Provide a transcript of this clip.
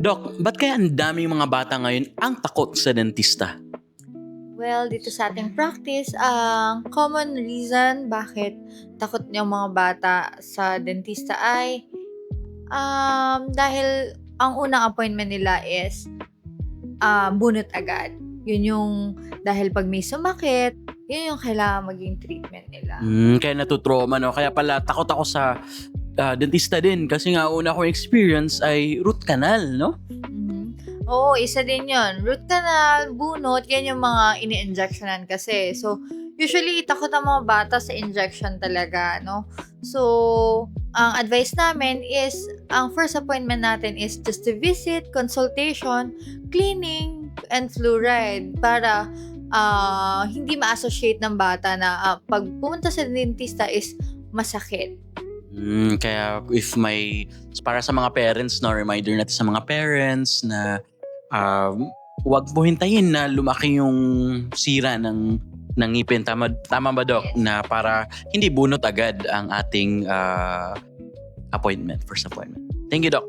Doc, ba't kaya ang daming mga bata ngayon ang takot sa dentista? Well, dito sa ating practice, ang common reason bakit takot yung mga bata sa dentista ay dahil ang unang appointment nila is bunot agad. Yun yung dahil pag may sumakit, yun yung kailangan maging treatment nila. Kaya natutrauma, no? Kaya pala takot ako sa dentista din kasi nga una kong experience ay root canal, no? Oo, isa din yun. Root canal, bunot, yan yung mga ini-injectionan kasi. So, usually, takot ang mga bata sa injection talaga, no? So, ang advice namin is, ang first appointment natin is just to visit, consultation, cleaning, and fluoride para hindi ma-associate ng bata na pag pumunta sa dentista is masakit. Kaya para sa mga parents, no, reminder natin sa mga parents na wag mo hintayin na lumaki yung sira ng ngipin. Tama ba, Doc? Yes. Na para hindi bunot agad ang ating first appointment. Thank you, Doc.